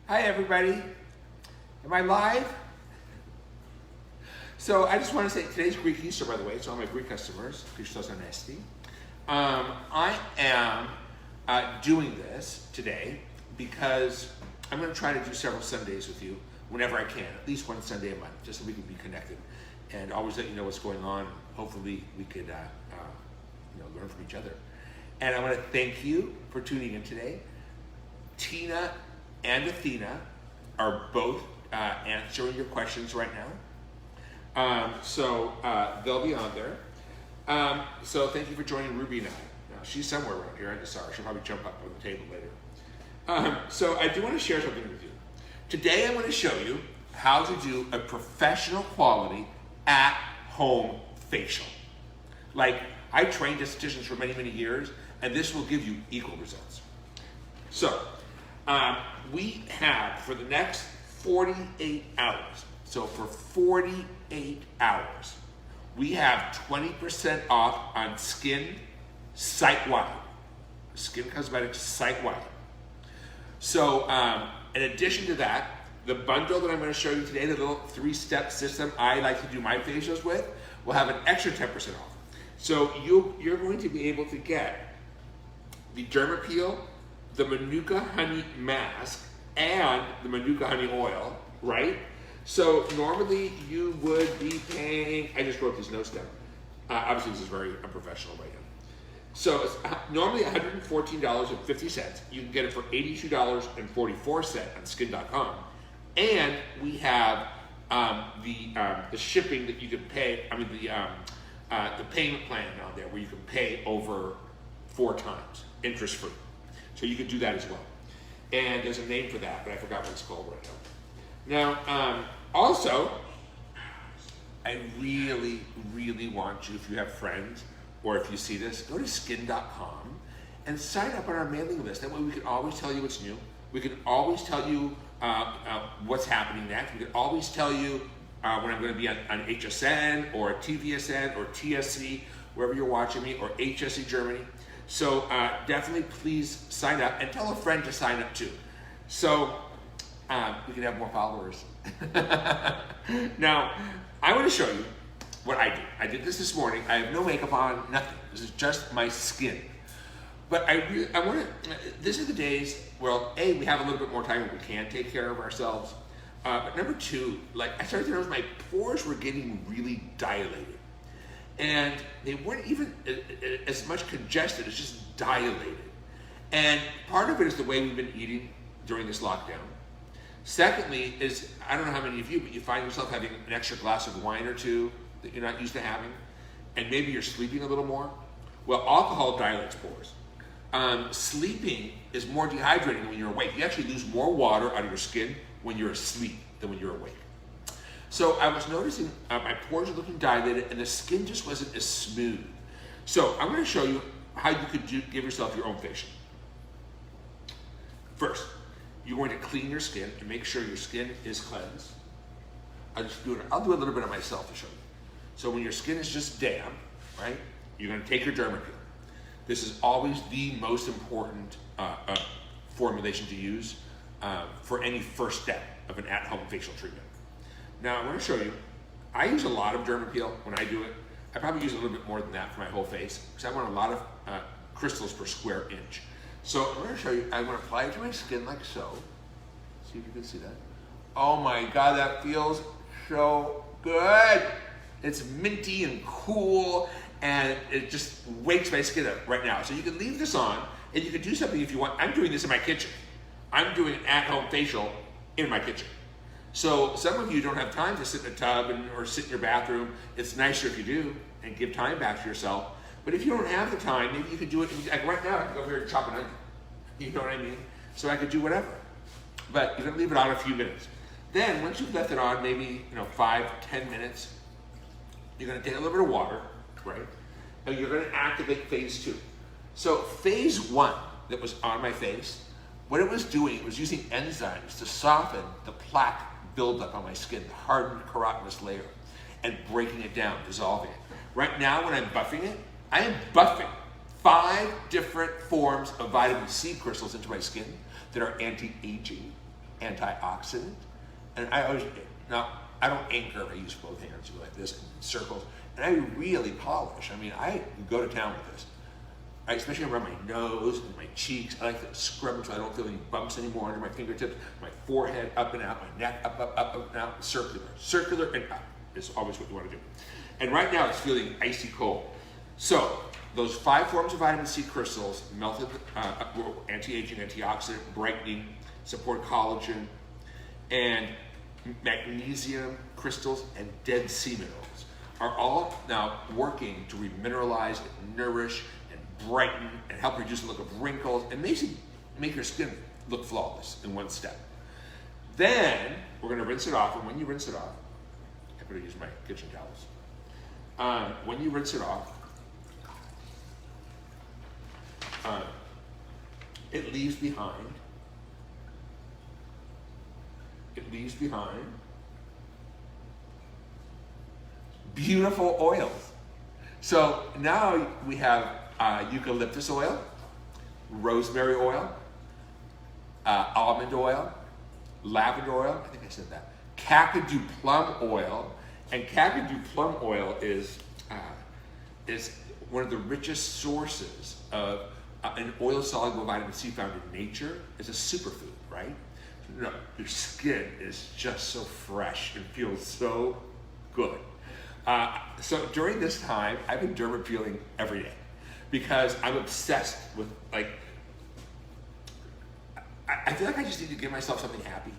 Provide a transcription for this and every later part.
Hi everybody. Am I live? So I just want to say today's Greek Easter, by the way. It's all my Greek customers. Christos Anesti. I am doing this today because I'm going to try to do several Sundays with you whenever I can, at least one Sunday a month, just so we can be connected and always let you know what's going on. Hopefully we could learn from each other. And I want to thank you for tuning in today. Tina and Athena are both answering your questions right now. So they'll be on there. So thank you for joining Ruby and I. Now, she's somewhere around here. I just saw her. She'll probably jump up on the table later. So I do want to share something with you. Today I'm going to show you how to do a professional quality at-home facial. Like, I trained estheticians for many, many years, and this will give you equal results. So, we have, for the next 48 hours, so for 48 hours, we have 20% off on SKINN site-wide. SKINN Cosmetics site-wide. So, in addition to that, the bundle that I'm going to show you today, the little 3-step system I like to do my facials with, will have an extra 10% off. So you're going to be able to get the Derma Peel, the Manuka Honey Mask, and the Manuka Honey Oil, right? So normally you would be paying, I just wrote these notes down. Obviously this is very unprofessional right now. So it's normally $114.50. You can get it for $82.44 on skinn.com. And we have the shipping that you can pay, the payment plan on there where you can pay over 4 times, interest-free. So you can do that as well. And there's a name for that, but I forgot what it's called right now. Now, also, I really, really want you, if you have friends, or if you see this, go to skinn.com and sign up on our mailing list. That way we can always tell you what's new. We can always tell you what's happening next. We can always tell you when I'm going to be on HSN or TVSN or TSC, wherever you're watching me, or HSC Germany. So definitely please sign up and tell a friend to sign up too. So we can have more followers. Now, I want to show you what I do. I did this morning. I have no makeup on, nothing. This is just my skin. But I want to, these are the days where, A, we have a little bit more time and we can take care of ourselves. But number 2, like I started to notice my pores were getting really dilated. And they weren't even as much congested, it's just dilated. And part of it is the way we've been eating during this lockdown. Secondly is, I don't know how many of you, but you find yourself having an extra glass of wine or two that you're not used to having, and maybe you're sleeping a little more. Well, alcohol dilates pores. Sleeping is more dehydrating when you're awake. You actually lose more water out of your skin when you're asleep than when you're awake. So I was noticing my pores are looking dilated and the skin just wasn't as smooth. So I'm going to show you how you could give yourself your own facial. First, you're going to clean your skin and make sure your skin is cleansed. I'll do a little bit of myself to show you. So when your skin is just damp, right, you're going to take your Derma Peel. This is always the most important formulation to use for any first step of an at-home facial treatment. Now I'm going to show you, I use a lot of Derma Peel when I do it. I probably use a little bit more than that for my whole face because I want a lot of crystals per square inch. So I'm going to show you, I'm going to apply it to my skin like so. See if you can see that. Oh my God, that feels so good. It's minty and cool, and it just wakes my skin up right now. So you can leave this on, and you can do something if you want. I'm doing this in my kitchen. I'm doing an at-home facial in my kitchen. So some of you don't have time to sit in a tub or sit in your bathroom. It's nicer if you do and give time back to yourself. But if you don't have the time, maybe you could do it. Like right now, I can go over here and chop an onion. You know what I mean? So I could do whatever. But you're gonna leave it on a few minutes. Then once you've left it on, maybe 5-10 minutes, you're gonna take a little bit of water, right? And you're gonna activate phase 2. So phase 1 that was on my face, what it was doing, it was using enzymes to soften the plaque buildup on my skin, the hardened keratinous layer, and breaking it down, dissolving it. Right now, when I'm buffing it, I am buffing 5 different forms of vitamin C crystals into my skin that are anti-aging, antioxidant. And I always, now I don't anchor, I use both hands, go like this, in circles, and I really polish. I mean, I go to town with this. Especially around my nose and my cheeks. I like to scrub them so I don't feel any bumps anymore under my fingertips, my forehead up and out, my neck up, up, up, up and out, circular. Circular and up is always what you want to do. And right now it's feeling icy cold. So those 5 forms of vitamin C crystals, melted anti-aging, antioxidant, brightening, support collagen, and magnesium crystals and dead sea minerals are all now working to remineralize and nourish and brighten and help reduce the look of wrinkles and make your skin look flawless in one step. Then we're going to rinse it off, and when you rinse it off, I'm going to use my kitchen towels. When you rinse it off, it leaves behind beautiful oils. So now we have eucalyptus oil, rosemary oil, almond oil, lavender oil, I think I said that, kakadu plum oil, and kakadu plum oil is one of the richest sources of an oil-soluble vitamin C found in nature. It's a superfood, right? No, your skin is just so fresh and feels so good. So during this time, I've been derma peeling every day because I'm obsessed with, like, I feel like I just need to give myself something happy.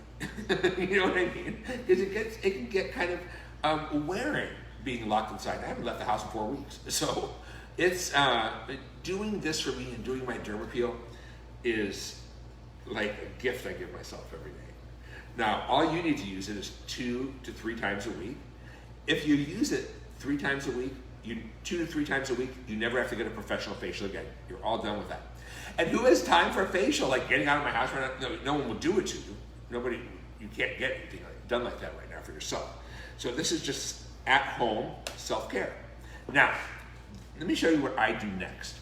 You know what I mean? Because it can get kind of wearing being locked inside. I haven't left the house in 4 weeks. So it's, doing this for me and doing my derma peel is like a gift I give myself every day. Now, all you need to use it is 2 to 3 times a week. If you use it 3 times a week, 2 to 3 times a week, you never have to get a professional facial again. You're all done with that. And who has time for a facial? Like getting out of my house right now? No one will do it to you. Nobody, you can't get anything done like that right now for yourself. So this is just at home self-care. Now, let me show you what I do next.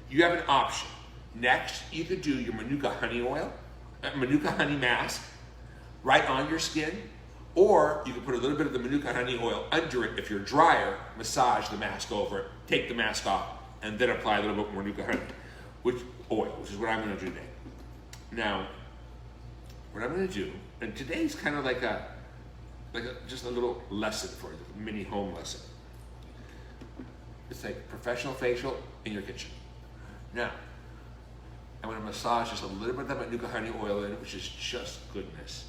You have an option. Next, you could do your Manuka honey oil, Manuka honey mask, right on your skin, or you can put a little bit of the Manuka honey oil under it. If you're drier, massage the mask over it, take the mask off, and then apply a little bit more Manuka honey, which is what I'm going to do today. Now, what I'm going to do, and today's kind of like just a little lesson for you, a mini home lesson. It's like professional facial in your kitchen. Now, I'm going to massage just a little bit of that Manuka honey oil in it, which is just goodness.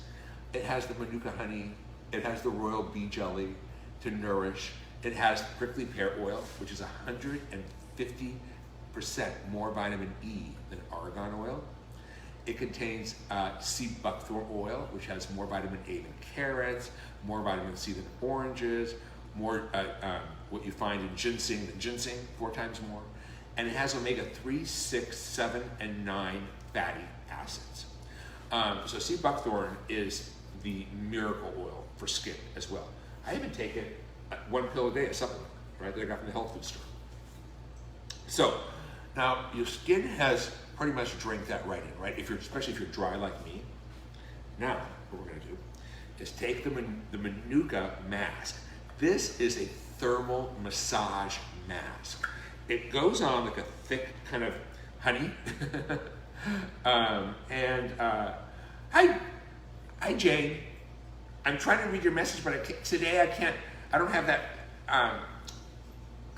It has the Manuka honey, it has the royal bee jelly to nourish, it has prickly pear oil, which is 150% more vitamin E than argan oil. It contains sea buckthorn oil, which has more vitamin A than carrots, more vitamin C than oranges, more what you find in ginseng than ginseng, 4 times more. And it has omega-3, 6, 7, and 9 fatty acids. So sea buckthorn is the miracle oil for skin as well. I even take it 1 pill a day, a supplement, right, that I got from the health food store. So now your skin has pretty much drank that right in, right? Especially if you're dry like me. Now what we're going to do is take the Manuka mask. This is a thermal massage mask. It goes on like a thick kind of honey. Hi Jane. I'm trying to read your message, but today I can't. I don't have that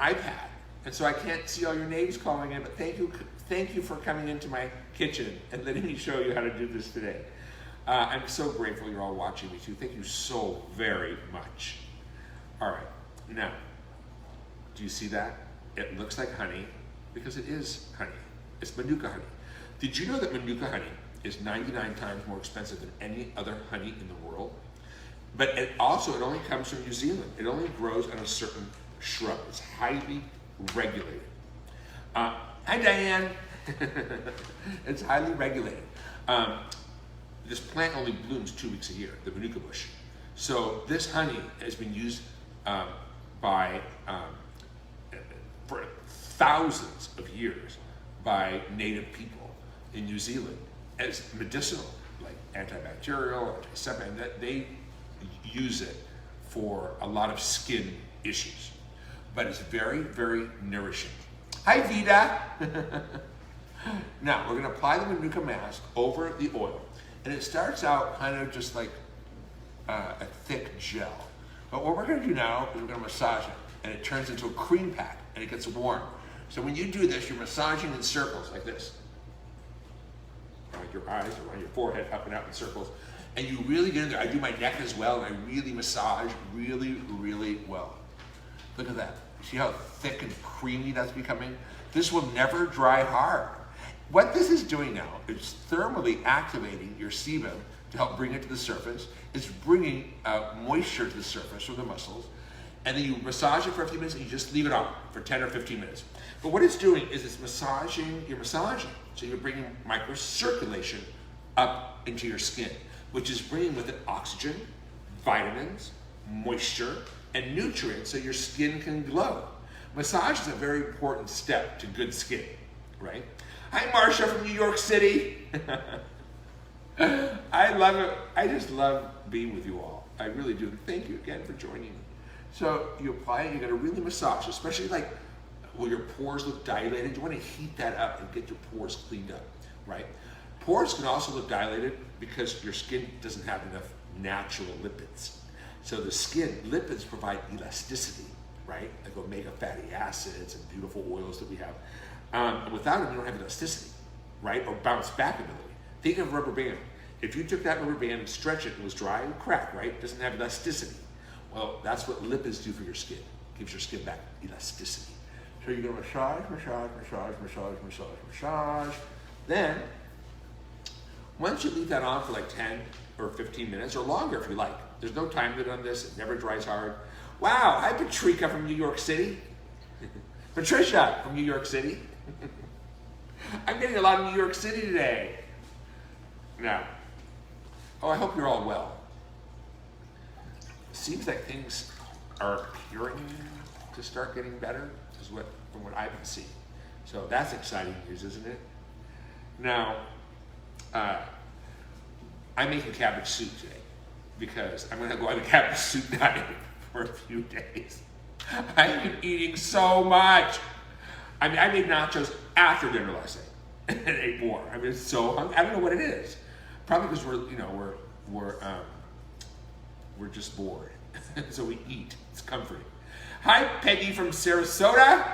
iPad, and so I can't see all your names calling in. But thank you for coming into my kitchen and letting me show you how to do this today. I'm so grateful you're all watching me too. Thank you so very much. All right, now, do you see that? It looks like honey because it is honey. It's Manuka honey. Did you know that Manuka honey is 99 times more expensive than any other honey in the world? But it only comes from New Zealand. It only grows on a certain shrub. It's highly regulated. Hi Diane. It's highly regulated. This plant only blooms 2 weeks a year, the Manuka bush. So this honey has been used for thousands of years by native people in New Zealand as medicinal. like antibacterial, antiseptic, and they use it for a lot of skin issues. But it's very, very nourishing. Hi, Vida. Now, we're gonna apply the Manuka mask over the oil. And it starts out kind of just like a thick gel. But what we're gonna do now is we're gonna massage it, and it turns into a cream pack, and it gets warm. So when you do this, you're massaging in circles like this. Around your eyes, around your forehead, up and out in circles. And you really get in there. I do my neck as well, and I really massage really, really well. Look at that. See how thick and creamy that's becoming? This will never dry hard. What this is doing now is thermally activating your sebum to help bring it to the surface. It's bringing moisture to the surface from the muscles. And then you massage it for a few minutes and you just leave it on for 10 or 15 minutes. But what it's doing is it's massaging, you're massaging. So you're bringing microcirculation up into your skin, which is bringing with it oxygen, vitamins, moisture, and nutrients so your skin can glow. Massage is a very important step to good skin, right? Hi, Marcia from New York City. I love it. I just love being with you all. I really do. Thank you again for joining me. So you apply it, you're gonna really massage, especially like where your pores look dilated. You wanna heat that up and get your pores cleaned up, right? Pores can also look dilated because your skin doesn't have enough natural lipids. So the skin, lipids provide elasticity, right? Like omega fatty acids and beautiful oils that we have. And without them, you don't have elasticity, right? Or bounce back ability. Think of a rubber band. If you took that rubber band and stretched it and it was dry and cracked, right? It doesn't have elasticity. Well, that's what lipids do for your skin. It gives your skin back elasticity. So you're gonna massage, massage, massage, massage, massage, massage. Then, once you leave that on for like 10 or 15 minutes, or longer if you like. There's no time limit on this, it never dries hard. Wow, hi Patricia from New York City. Patricia from New York City. I'm getting a lot of New York City today. Now, I hope you're all well. Seems like things are appearing to start getting better, from what I've been seeing. So that's exciting news, isn't it? Now, I'm making cabbage soup today because I'm gonna go on a cabbage soup diet for a few days. I've been eating so much. I mean, I made nachos after dinner last night and ate more. I mean, it's so hungry. I don't know what it is. Probably because we're just bored. So we eat. It's comforting. Hi, Peggy from Sarasota.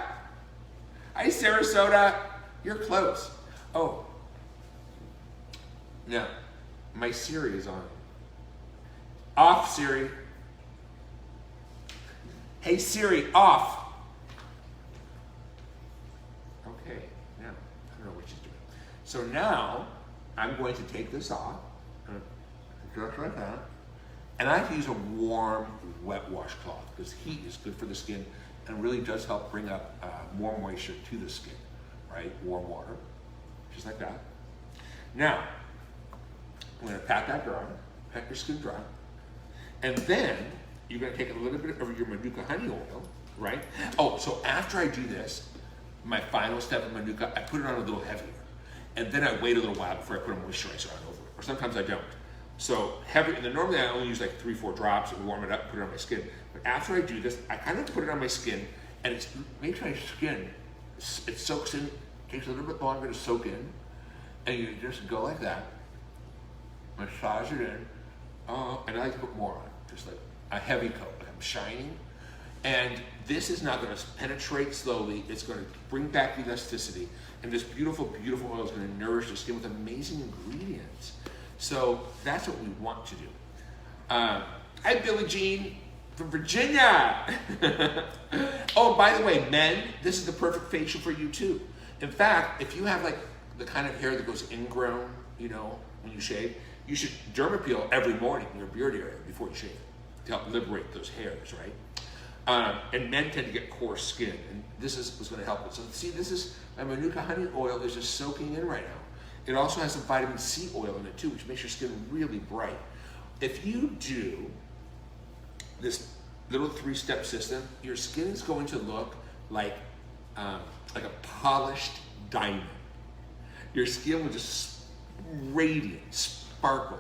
Hi, Sarasota. You're close. Oh. Now, my Siri is on. Off, Siri. Hey, Siri, off. Okay, now, I don't know what she's doing. So now, I'm going to take this off, just like that. And I have to use a warm, wet washcloth because heat is good for the skin and really does help bring up more moisture to the skin, right? Warm water, just like that. Now, I'm gonna pat that dry, pat your skin dry. And then you're gonna take a little bit of your Manuka honey oil, right? Oh, so after I do this, my final step of Manuka, I put it on a little heavier. And then I wait a little while before I put a moisturizer on over it. Or sometimes I don't. So heavy, and then normally I only use like 3-4 drops and warm it up, put it on my skin. But after I do this, I kind of put it on my skin and it makes my skin, it soaks in, takes a little bit longer to soak in. And you just go like that, massage it in. And I like to put more on, just like a heavy coat, like I'm shining. And this is not gonna penetrate slowly, it's gonna bring back elasticity. And this beautiful, beautiful oil is gonna nourish the skin with amazing ingredients. So that's what we want to do. Hi, Billie Jean from Virginia. Oh, by the way, men, this is the perfect facial for you too. In fact, if you have like the kind of hair that goes ingrown, you know, when you shave, you should Derma peel every morning in your beard area before you shave to help liberate those hairs, right? And men tend to get coarse skin, and this is what's going to help it. So see, this is my Manuka honey oil is just soaking in right now. It also has some vitamin C oil in it too, which makes your skin really bright. If you do this little 3-step system, your skin is going to look like a polished diamond. Your skin will just radiate, sparkle.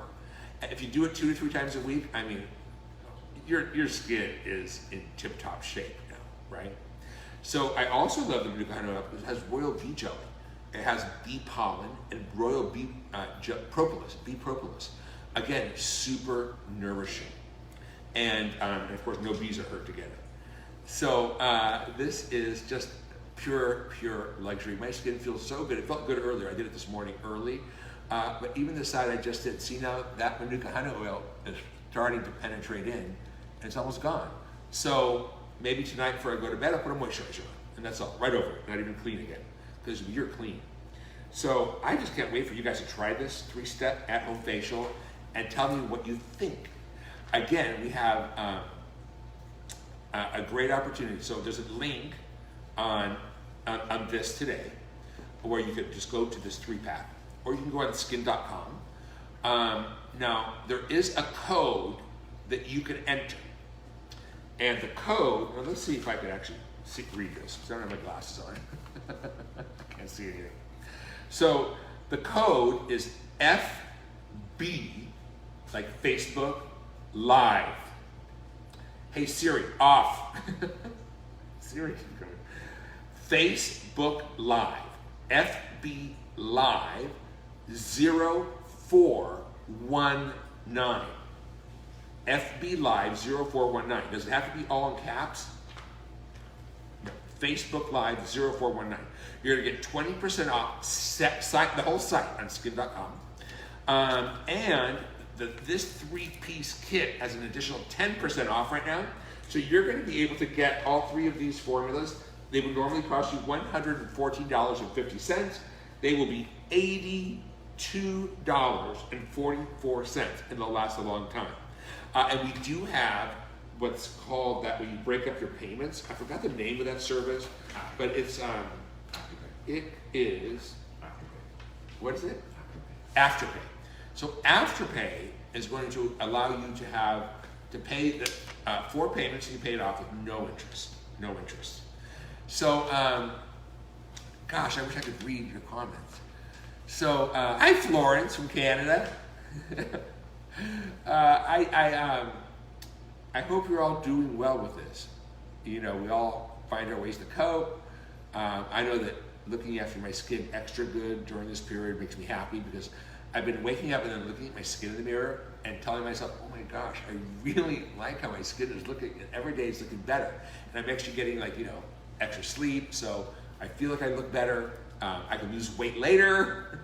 If you do it 2 to 3 times a week, I mean, your skin is in tip-top shape now, right? So I also love the Manuka Honey Oil because it has royal bee jelly. It has bee pollen and royal bee propolis, bee propolis. Again, super nourishing. And of course, no bees are hurt to get it. So this is just pure luxury. My skin feels so good. It felt good earlier. I did it this morning early. But even the side I just did, see now that Manuka Honey Oil is starting to penetrate in, and it's almost gone. So maybe tonight before I go to bed, I'll put a moisturizer on, and that's all, right over it, not even clean again, because you're clean. So I just can't wait for you guys to try this 3-step at-home facial and tell me what you think. Again, we have a great opportunity. So there's a link on this today, where you could just go to this 3-pack, or you can go on SKINN.com. Now, there is a code that you can enter. And the code, well, let's see if I can actually read this, because I don't have my glasses on. I can't see anything. So the code is FB, like Facebook Live. Hey Siri, off. Siri, keep going. Facebook Live, FB Live 0419. FB Live 0419. Does it have to be all in caps? No. Facebook Live 0419. You're going to get 20% off the whole site on skinn.com. And this 3-piece kit has an additional 10% off right now. So you're going to be able to get all 3 of these formulas. They would normally cost you $114.50. They will be $82.44, and they'll last a long time. And we do have what's called that when you break up your payments. I forgot the name of that service, but it's it is, what is it? Afterpay. So Afterpay is going to allow you to pay the 4 payments, and you pay it off with no interest. No interest. So, gosh, I wish I could read your comments. So, hi Florence from Canada. I hope you're all doing well with this. You know, we all find our ways to cope. I know that looking after my skin extra good during this period makes me happy, because I've been waking up and then looking at my skin in the mirror and telling myself, oh my gosh, I really like how my skin is looking, and every day it's looking better. And I'm actually getting, like, you know, extra sleep, so I feel like I look better. I can lose weight later.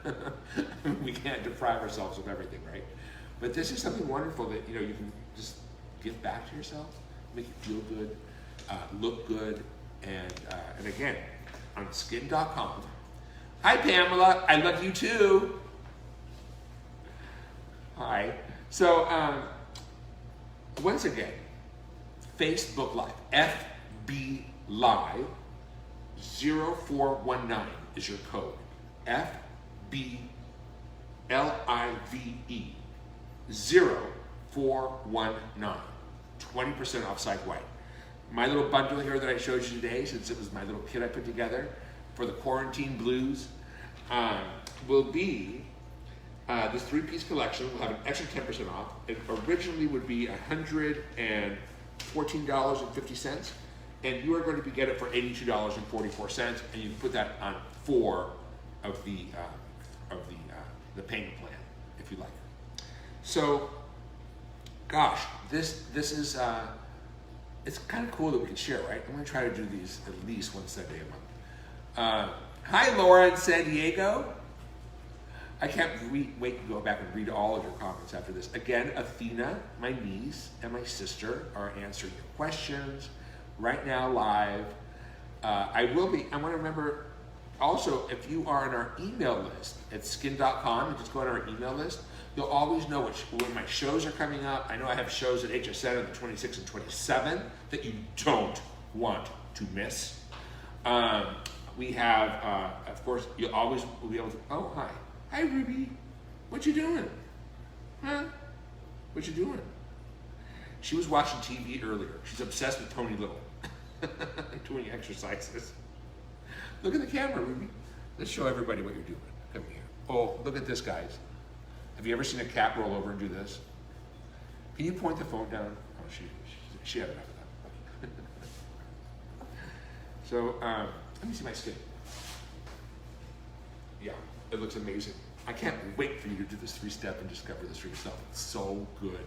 We can't deprive ourselves of everything, right? But this is something wonderful that, you know, you can just give back to yourself, make you feel good, look good, and again, on skinn.com. Hi Pamela, I love you too. Hi. So, once again, Facebook Live, FB Live 0419 is your code. FB LIVE 0419. 20% off site-wide. My little bundle here that I showed you today, since it was my little kit I put together for the quarantine blues, will be this 3-piece collection. Will have an extra 10% off. It originally would be $114.50, and you are going to get it for $82.44, and you can put that on 4 of the payment plan if you like. So, gosh, this is it's kind of cool that we can share, right? I'm going to try to do these at least once a day a month. Hi, Laura in San Diego. I can't wait to go back and read all of your comments after this. Again, Athena, my niece, and my sister are answering your questions right now live. I want to remember also, if you are on our email list at skinn.com, and just go on our email list, you'll always know when my shows are coming up. I know I have shows at HSN on the 26th and 27th that you don't want to miss. We have, of course, you'll always be able to, oh, hi. Hi, Ruby. What you doing? Huh? What you doing? She was watching TV earlier. She's obsessed with Tony Little. Doing exercises. Look at the camera, Ruby. Let's show everybody what you're doing. Come here. Oh, look at this, guys. Have you ever seen a cat roll over and do this? Can you point the phone down? Oh, she had enough of that. So, let me see my skin. Yeah, it looks amazing. I can't wait for you to do this 3-step and discover this for yourself. It's so good.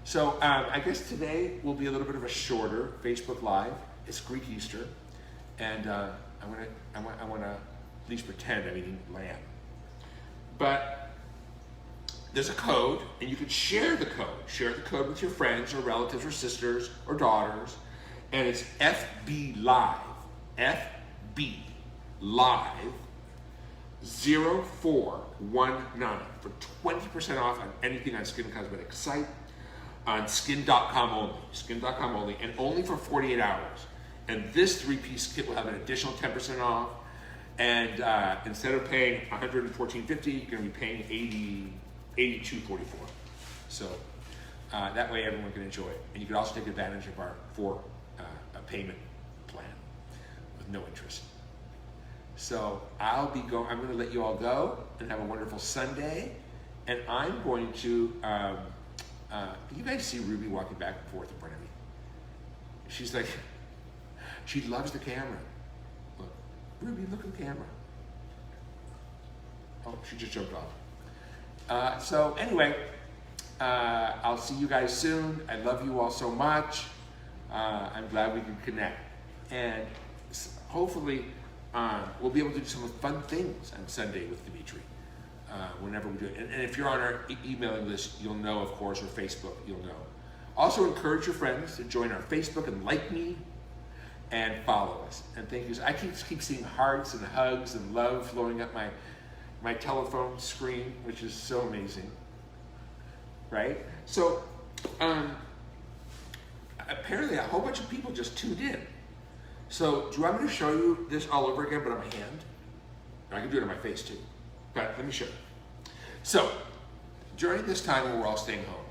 So, I guess today will be a little bit of a shorter Facebook Live. It's Greek Easter, and I want to at least pretend I'm eating lamb. But there's a code, and you can share the code. Share the code with your friends or relatives or sisters or daughters, and it's FB Live. FB Live 0419 for 20% off on anything on Skinn Cosmetics site, on skinn.com only. Skinn.com only, and only for 48 hours. And this 3-piece kit will have an additional 10% off. And instead of paying $114.50, you're going to be paying $82.44. So that way everyone can enjoy it. And you can also take advantage of our a payment plan with no interest. So I'm going to let you all go and have a wonderful Sunday. And I'm going to, you guys see Ruby walking back and forth in front of me? She's like, she loves the camera. Look, Ruby, look at the camera. Oh, she just jumped off. So anyway, I'll see you guys soon. I love you all so much. I'm glad we can connect. And hopefully we'll be able to do some fun things on Sunday with Dimitri whenever we do it. And if you're on our emailing list, you'll know, of course, or Facebook, you'll know. Also encourage your friends to join our Facebook and like me and follow us. And thank you. I keep seeing hearts and hugs and love flowing up my telephone screen, which is so amazing, right? So apparently a whole bunch of people just tuned in. So do you want me to show you this all over again, but on my hand? I can do it on my face too, but let me show you. So during this time when we're all staying home,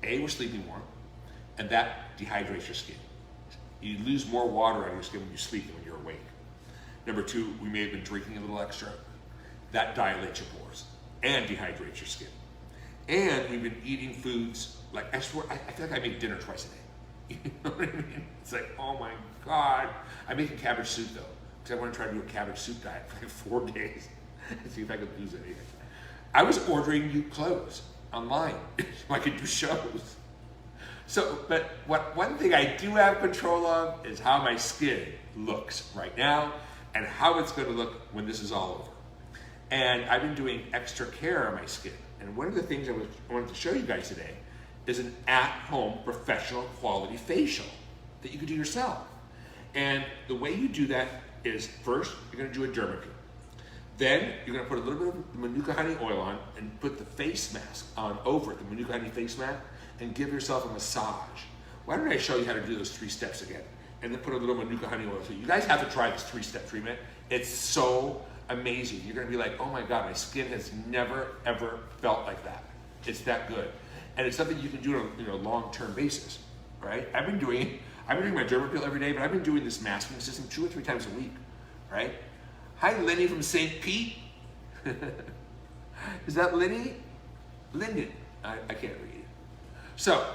we're sleeping more, and that dehydrates your skin. You lose more water out of your skin when you sleep than when you're awake. Number 2, we may have been drinking a little extra. That dilates your pores and dehydrates your skin. And we've been eating foods, like, I swear, I feel like I make dinner twice a day. You know what I mean? It's like, oh my God. I'm making cabbage soup though, because I want to try to do a cabbage soup diet for like 4 days and see if I can lose anything. I was ordering new clothes online so I could do shows. So, but one thing I do have control of is how my skin looks right now and how it's going to look when this is all over. And I've been doing extra care on my skin. And one of the things I wanted to show you guys today is an at-home professional quality facial that you can do yourself. And the way you do that is, first, you're going to do a Derma peel. Then you're going to put a little bit of Manuka honey oil on and put the face mask on over it, the Manuka honey face mask, and give yourself a massage. Why don't I show you how to do those 3 steps again? And then put a little Manuka honey oil. So you guys have to try this 3-step treatment. It's so amazing. You're going to be like, oh my God, my skin has never, ever felt like that. It's that good. And it's something you can do on a long-term basis, right? I've been doing my Derma peel every day, but I've been doing this masking system 2 or 3 times a week, right? Hi, Lenny from St. Pete. Is that Lenny? Linden. I can't read it. So,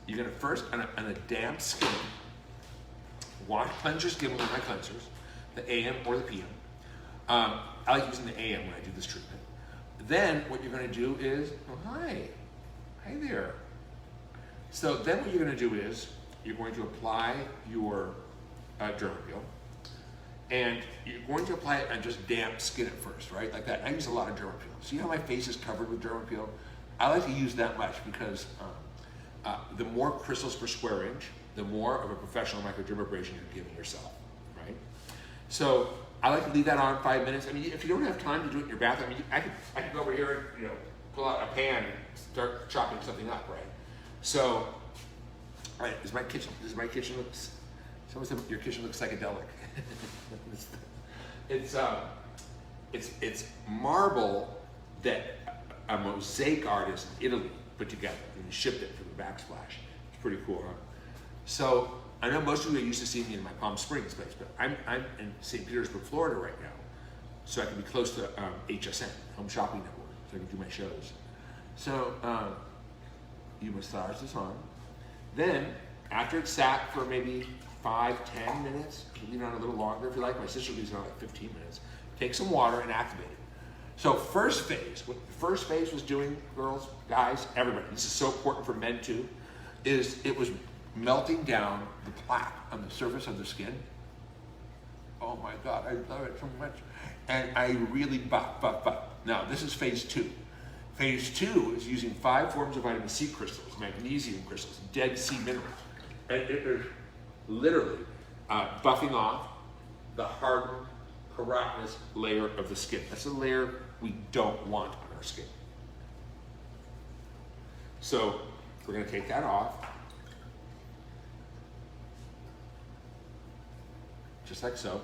you're gonna first, on a damp skin, cleanse your skin with one of my cleansers, the AM or the PM. I like using the AM when I do this treatment. Then, what you're gonna do is, oh, hi there. So then what you're gonna do is, you're going to apply your Derma peel, and you're going to apply it on just damp skin at first, right? Like that. I use a lot of Derma peel. See how my face is covered with Derma peel? I like to use that much because the more crystals per square inch, the more of a professional microdermabrasion you're giving yourself, right? So I like to leave that on 5 minutes. I mean, if you don't have time to do it in your bathroom, I mean, I could go over here and pull out a pan and start chopping something up, right? So, all right, does my kitchen look? Someone said your kitchen looks psychedelic. It's marble that a mosaic artist in Italy put together and shipped it for the backsplash. It's pretty cool, huh? So I know most of you are used to seeing me in my Palm Springs place, but I'm in St. Petersburg, Florida right now, so I can be close to HSN, Home Shopping Network. so I can do my shows. So you massage this on. Then, after it's sat for maybe 5-10 minutes, you can leave it on a little longer if you like. My sister leaves it on like 15 minutes. Take some water and activate it. So first phase, what the first phase was doing, girls, guys, everybody, this is so important for men too, is it was melting down the plaque on the surface of the skin. Oh my God, I love it so much. And I really buff. Now, this is phase 2. Phase 2 is using 5 forms of vitamin C crystals, magnesium crystals, Dead Sea minerals. And it is literally buffing off the hardened, keratinous layer of the skin. That's a layer we don't want on our skin. So we're going to take that off, just like so.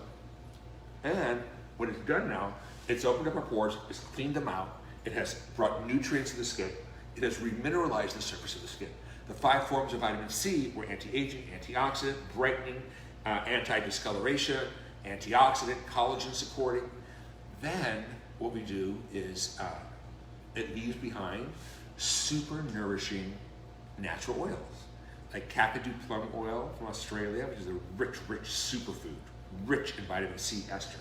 And when it's done now, it's opened up our pores, it's cleaned them out, it has brought nutrients to the skin, it has remineralized the surface of the skin. The 5 forms of vitamin C were anti-aging, antioxidant, brightening, anti-discoloration, antioxidant, collagen supporting. Then what we do is it leaves behind super nourishing natural oils, like Kakadu plum oil from Australia, which is a rich superfood, rich in vitamin C ester.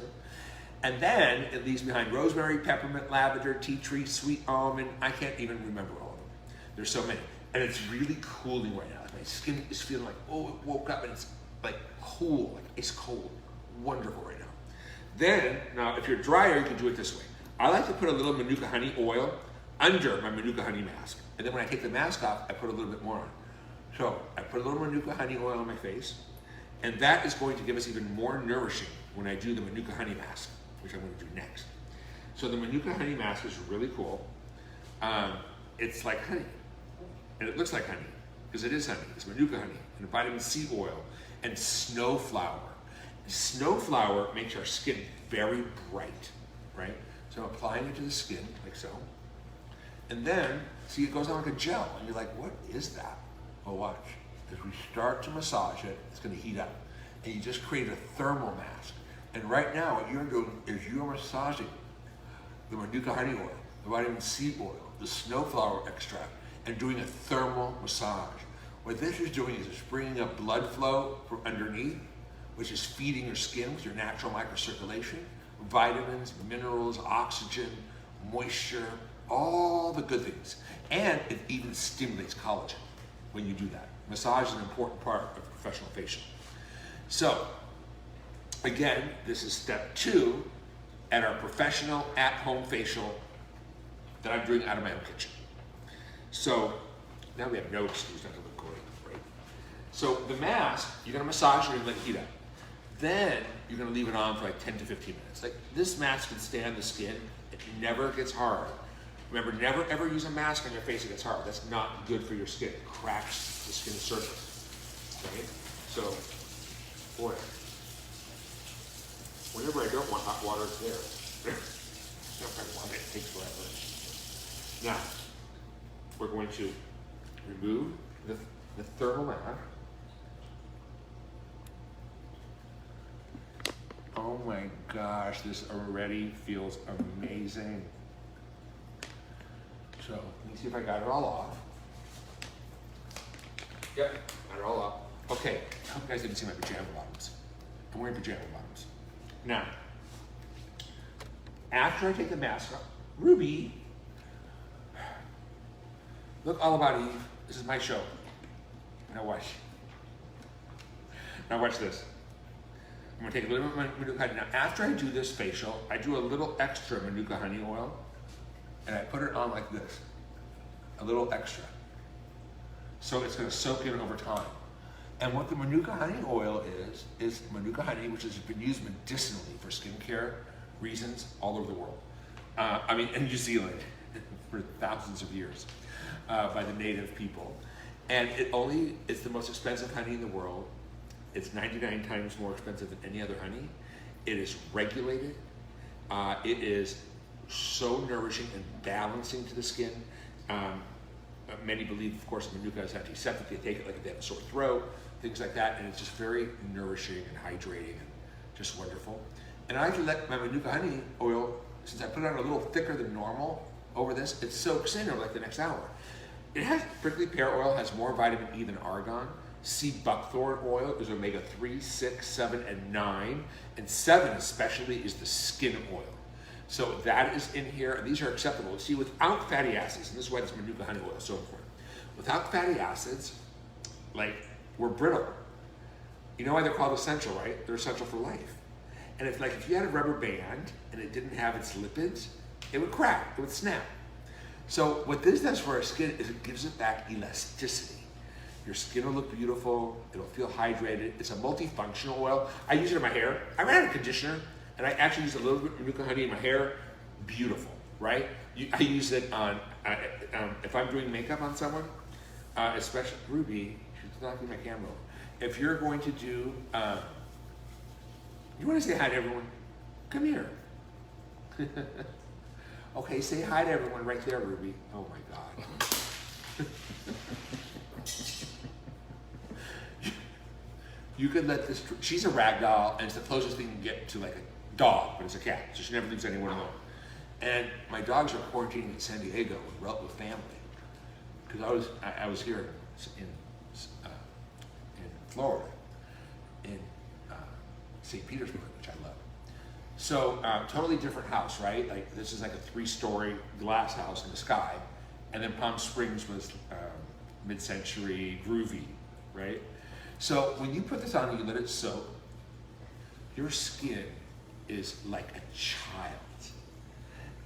And then it leaves behind rosemary, peppermint, lavender, tea tree, sweet almond. I can't even remember all of them. There's so many. And it's really cooling right now. My skin is feeling like, oh, it woke up and it's like cool, like it's cold. Wonderful right now. Then, now if you're drier, you can do it this way. I like to put a little Manuka honey oil under my Manuka honey mask. And then when I take the mask off, I put a little bit more on. So I put a little Manuka honey oil on my face, and that is going to give us even more nourishing when I do the Manuka honey mask, which I'm going to do next. So the Manuka honey mask is really cool. It's like honey, and it looks like honey, because it is honey. It's Manuka honey, and vitamin C oil, and snowflower. Snowflower makes our skin very bright, right? So I'm applying it to the skin, like so. And then, see, it goes on like a gel, and you're like, what is that? Well, watch. As we start to massage it, it's going to heat up. And you just create a thermal mask. And right now, what you're doing is you're massaging the Manuka honey oil, the vitamin C oil, the snowflower extract, and doing a thermal massage. What this is doing is it's bringing up blood flow from underneath, which is feeding your skin with your natural microcirculation, vitamins, minerals, oxygen, moisture, all the good things. And it even stimulates collagen when you do that. Massage is an important part of professional facial. So, again, this is step 2 at our professional at-home facial that I'm doing out of my own kitchen. So, now we have no excuse not to look great, right? So the mask, you're gonna massage it and let it heat up. Then you're gonna leave it on for like 10 to 15 minutes. Like this mask can stay on the skin, it never gets hard. Remember, never ever use a mask on your face that gets hard. That's not good for your skin. It cracks the skin surface, okay? So, boy, whenever I don't want hot water, it's there. If I want it, it takes forever. Now, we're going to remove the thermal mask. Oh my gosh, this already feels amazing. So, let me see if I got it all off. Yep, got it all off. Okay, I hope you guys didn't see my pajama bottoms. I'm wearing pajama bottoms. Now, after I take the mask off, Ruby, look all about Eve. This is my show. Now watch. Now watch this. I'm gonna take a little bit of Manuka honey. Now, after I do this facial, I do a little extra Manuka honey oil, and I put it on like this, a little extra. So it's gonna soak in over time. And what the Manuka honey oil is Manuka honey, which has been used medicinally for skincare reasons all over the world. I mean, in New Zealand for thousands of years by the native people. And it's the most expensive honey in the world. It's 99 times more expensive than any other honey. It is regulated. It is so nourishing and balancing to the skin. Many believe, of course, Manuka is antiseptic. They take it like if they have a sore throat, things like that, and it's just very nourishing and hydrating and just wonderful. And I like to let my Manuka honey oil, since I put it on a little thicker than normal over this, it soaks in over like the next hour. It has, prickly pear oil has more vitamin E than argan. Sea buckthorn oil is omega-3, 6, 7, and 9. And 7 especially is the skin oil. So that is in here, and these are acceptable. See, without fatty acids, and this is why this Manuka honey oil is so important. Without fatty acids, like, we're brittle. You know why they're called essential, right? They're essential for life. And if you had a rubber band and it didn't have its lipids, it would crack, it would snap. So what this does for our skin is it gives it back elasticity. Your skin will look beautiful, it'll feel hydrated. It's a multifunctional oil. I use it in my hair. I ran out of conditioner, and I actually use a little bit of Manuka honey in my hair. Beautiful, right? I use it on, if I'm doing makeup on someone, especially Ruby, she's knocking my camera over. If you're going to do, you want to say hi to everyone? Come here. Okay, say hi to everyone right there, Ruby. Oh my God. You could let this, she's a rag doll, and it's the closest thing you can get to like a dog, but it's a cat, so she never leaves anyone alone. And my dogs are quarantining in San Diego with family, because I was here in Florida, in St. Petersburg, which I love. So totally different house, right? Like this is like a 3-story glass house in the sky, and then Palm Springs was mid-century groovy, right? So when you put this on and you let it soak, your skin is like a child.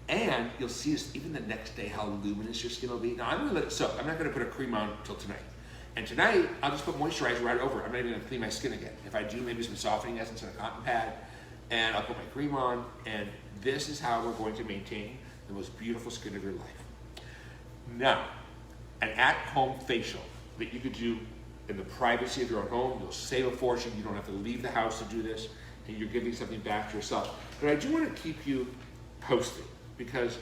And you'll see even the next day how luminous your skin will be. Now I'm gonna let it soak. I'm not gonna put a cream on until tonight. And tonight, I'll just put moisturizer right over it. I'm not even gonna clean my skin again. If I do, maybe some softening essence and a cotton pad, and I'll put my cream on, and this is how we're going to maintain the most beautiful skin of your life. Now, an at-home facial that you could do in the privacy of your own home. You'll save a fortune. You don't have to leave the house to do this, and you're giving something back to yourself. But I do want to keep you posted, because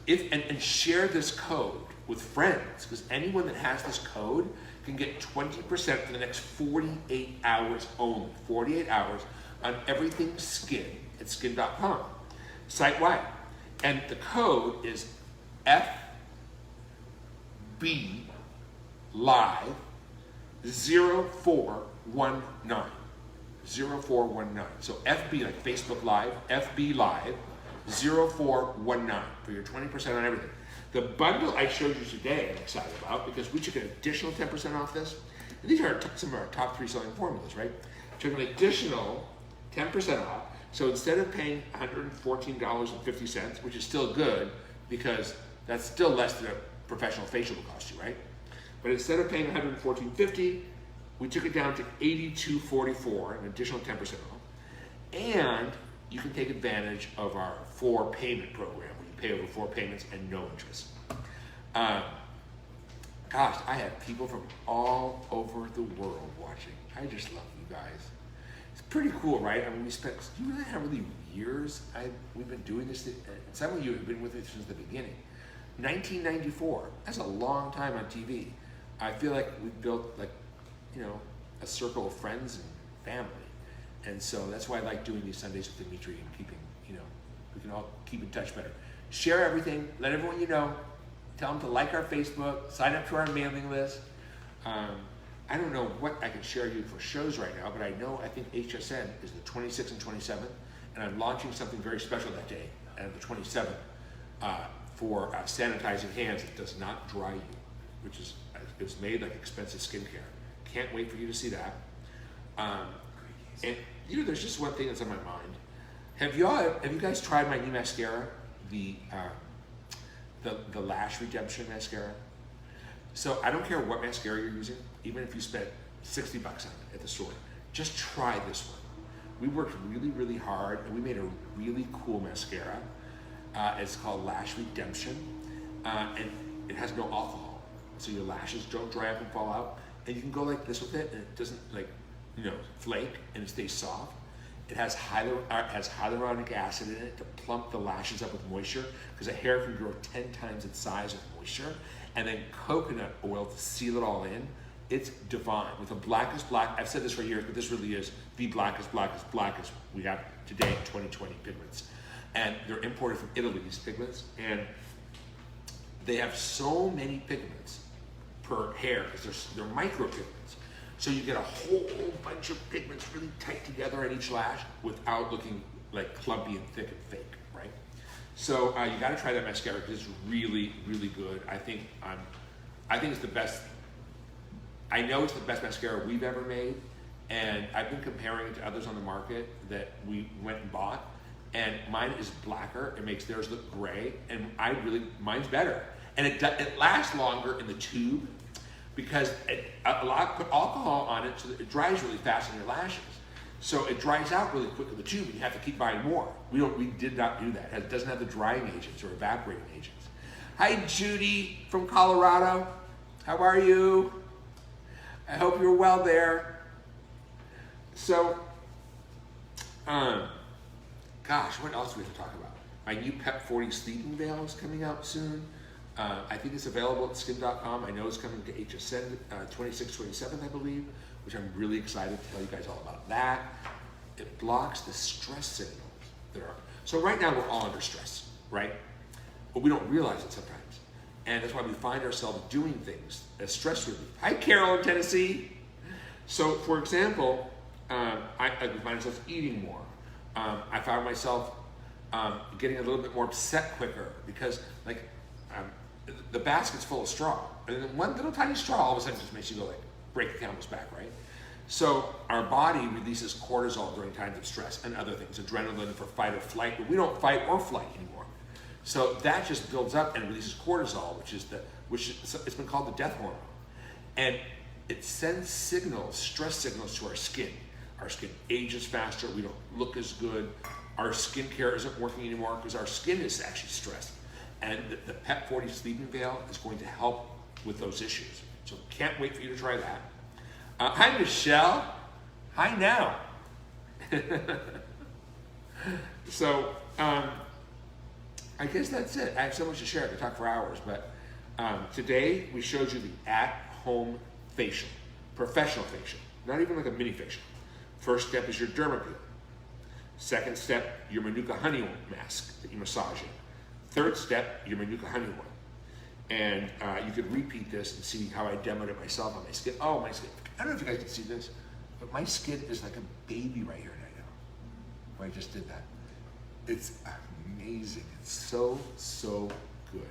and share this code with friends, because anyone that has this code can get 20% for the next 48 hours only. 48 hours on everything skin at skinn.com, site-wide. And the code is FB Live 0419. 0419. So FB, like Facebook Live, FB Live 0419 for your 20% on everything. The bundle I showed you today, I'm excited about, because we took an additional 10% off this. And these are some of our top 3 selling formulas, right? Took an additional 10% off. So instead of paying $114.50, which is still good, because that's still less than a professional facial will cost you, right? But instead of paying $114.50, we took it down to $82.44, an additional 10% off. And you can take advantage of our 4-payment program, where you pay over 4 payments and no interest. Gosh, I have people from all over the world watching. I just love you guys. It's pretty cool, right? I mean, do you really have years we've been doing this? Some of you have been with us since the beginning. 1994, that's a long time on TV. I feel like we've built a circle of friends and family. And so that's why I like doing these Sundays with Dimitri and keeping, we can all keep in touch better. Share everything, let everyone you know, tell them to like our Facebook, sign up to our mailing list. I don't know what I can share you for shows right now, but I think HSN is the 26th and 27th, and I'm launching something very special that day, the 27th, for sanitizing hands that does not dry you, which is, it's made like expensive skincare. Can't wait for you to see that. And there's just one thing that's on my mind. Have you guys tried my new mascara, the Lash Redemption mascara? So I don't care what mascara you're using, even if you spent $60 on it at the store, just try this one. We worked really, really hard, and we made a really cool mascara. It's called Lash Redemption, and it has no alcohol, so your lashes don't dry up and fall out. And you can go like this with it, and it doesn't flake, and it stays soft. It has hyaluronic acid in it to plump the lashes up with moisture, because a hair can grow 10 times its size with moisture. And then coconut oil to seal it all in. It's divine. With the blackest black, I've said this for years, but this really is the blackest we have today in 2020 pigments. And they're imported from Italy, these pigments. And they have so many pigments per hair because they're micropigments. So you get a whole bunch of pigments really tight together on each lash without looking like clumpy and thick and fake, right? So you got to try that mascara because it's really, really good. I think it's the best. I know it's the best mascara we've ever made, and I've been comparing it to others on the market that we went and bought, and mine is blacker. It makes theirs look gray, and mine's better, and it lasts longer in the tube because put alcohol on it so that it dries really fast on your lashes. So it dries out really quick in the tube, and you have to keep buying more. We did not do that. It doesn't have the drying agents or evaporating agents. Hi, Judy from Colorado. How are you? I hope you're well there. So, gosh, what else do we have to talk about? My new Pep 40 sleeping veil is coming out soon. I think it's available at SKINN.com. I know it's coming to HSN 26th, 27th, I believe, which I'm really excited to tell you guys all about that. It blocks the stress signals that are. So right now we're all under stress, right? But we don't realize it sometimes. And that's why we find ourselves doing things as stress relief. Hi, Carol in Tennessee. So for example, I find myself eating more. I found myself getting a little bit more upset quicker because the basket's full of straw. And then one little tiny straw all of a sudden just makes you go like, break the camel's back, right? So our body releases cortisol during times of stress and other things, adrenaline for fight or flight, but we don't fight or flight anymore. So that just builds up and releases cortisol, it's been called the death hormone. And it sends signals, stress signals to our skin. Our skin ages faster, we don't look as good. Our skincare isn't working anymore because our skin is actually stressed. And the Pep 40 sleeping veil is going to help with those issues. So can't wait for you to try that. Hi, Michelle. Hi now. So I guess that's it. I have so much to share. I could talk for hours, but today we showed you the at-home facial, professional facial, not even like a mini facial. First step is your Derma peel. Second step, your Manuka honey mask that you massage in. Third step, your Manuka honey oil. And you could repeat this and see how I demoed it myself on my skin. Oh, my skin. I don't know if you guys can see this, but my skin is like a baby right here right now. Oh, I just did that. It's amazing. It's so, so good.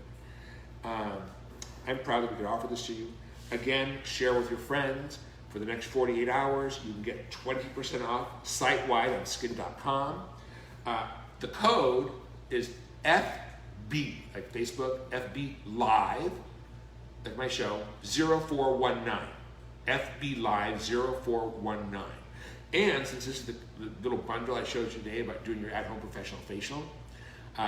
I'm proud that we could offer this to you. Again, share with your friends. For the next 48 hours, you can get 20% off site-wide on skinn.com. The code is FB, like Facebook, FB Live, like my show, 0419. FB Live 0419. And since this is the little bundle I showed you today about doing your at-home professional facial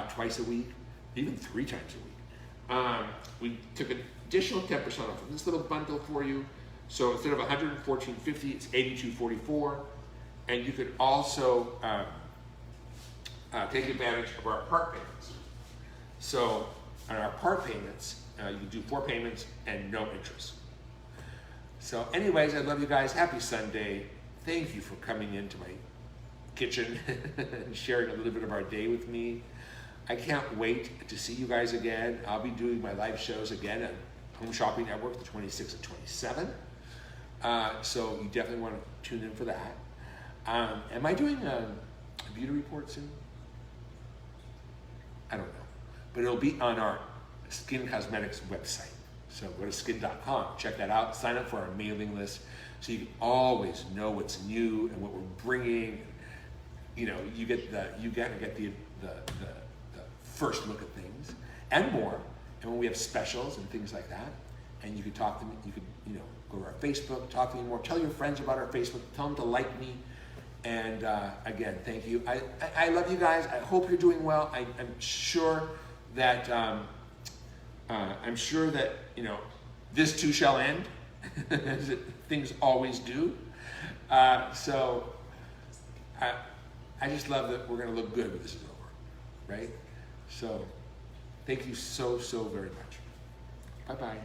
twice a week, even 3 times a week, we took an additional 10% off of this little bundle for you. So instead of $114.50, it's $82.44, and you could also take advantage of our part payments. So on our part payments, you can do 4 payments and no interest. So anyways, I love you guys. Happy Sunday. Thank you for coming into my kitchen and sharing a little bit of our day with me. I can't wait to see you guys again. I'll be doing my live shows again at Home Shopping Network, the 26th and 27th. So you definitely want to tune in for that. Am I doing a beauty report soon? I don't know. But it'll be on our Skinn Cosmetics website. So go to skinn.com, check that out, sign up for our mailing list so you can always know what's new and what we're bringing. You know, you get the first look at things and more. And when we have specials and things like that, and you can talk to me, you could, go to our Facebook, talk to me more, tell your friends about our Facebook, tell them to like me. And again, thank you. I love you guys. I hope you're doing well. I'm sure that this too shall end, as things always do. So I just love that we're going to look good when this is over, right? So thank you so, so very much. Bye-bye.